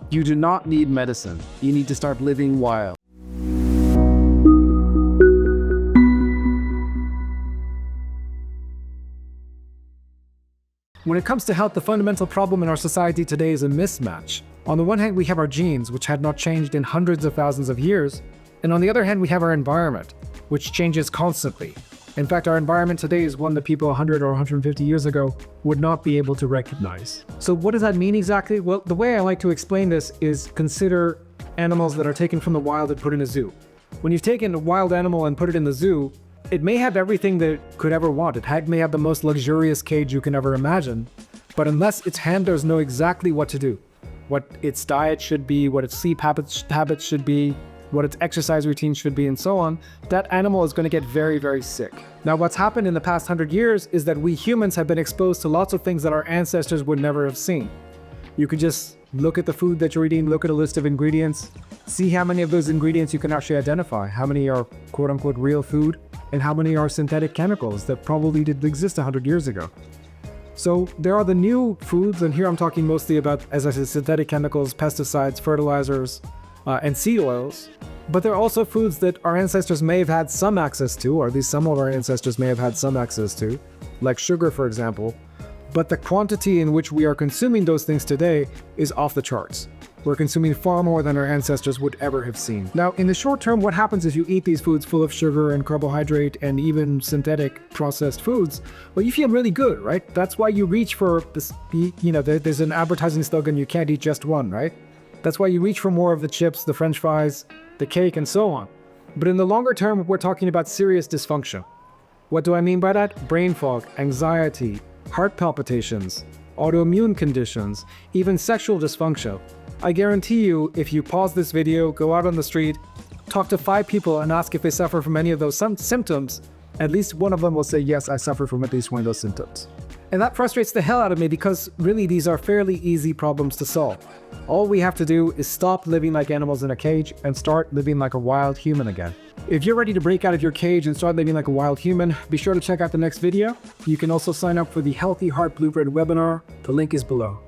You do not need medicine. You need to start living wild. When it comes to health, the fundamental problem in our society today is a mismatch. On the one hand, we have our genes, which had not changed in hundreds of thousands of years, and on the other hand, we have our environment, which changes constantly. In fact, our environment today is one that people 100 or 150 years ago would not be able to recognize. So what does that mean exactly? Well, the way I like to explain this is consider animals that are taken from the wild and put in a zoo. When you've taken a wild animal and put it in the zoo, it may have everything that it could ever want. It may have the most luxurious cage you can ever imagine, but unless its handlers know exactly what to do, what its diet should be, what its sleep habits should be, what its exercise routine should be, and so on, that animal is going to get very, very sick. Now, what's happened in the past 100 years is that we humans have been exposed to lots of things that our ancestors would never have seen. You could just look at the food that you're eating, look at a list of ingredients, see how many of those ingredients you can actually identify, how many are quote-unquote real food, and how many are synthetic chemicals that probably didn't exist 100 years ago. So there are the new foods, and here I'm talking mostly about, as I said, synthetic chemicals, pesticides, fertilizers, and seed oils. But there are also foods that our ancestors may have had some access to, or at least some of our ancestors may have had some access to, like sugar, for example. But the quantity in which we are consuming those things today is off the charts. We're consuming far more than our ancestors would ever have seen. Now, in the short term, what happens if you eat these foods full of sugar and carbohydrate and even synthetic processed foods? Well, you feel really good, right? That's why you reach for this, there's an advertising slogan, you can't eat just one, right? That's why you reach for more of the chips, the French fries, the cake, and so on. But in the longer term, we're talking about serious dysfunction. What do I mean by that? Brain fog, anxiety, heart palpitations, autoimmune conditions, even sexual dysfunction. I guarantee you, if you pause this video, go out on the street, talk to 5 people and ask if they suffer from any of those symptoms, at least one of them will say, yes, I suffer from at least one of those symptoms. And that frustrates the hell out of me because really these are fairly easy problems to solve. All we have to do is stop living like animals in a cage and start living like a wild human again. If you're ready to break out of your cage and start living like a wild human, be sure to check out the next video. You can also sign up for the Healthy Heart Blueprint webinar. The link is below.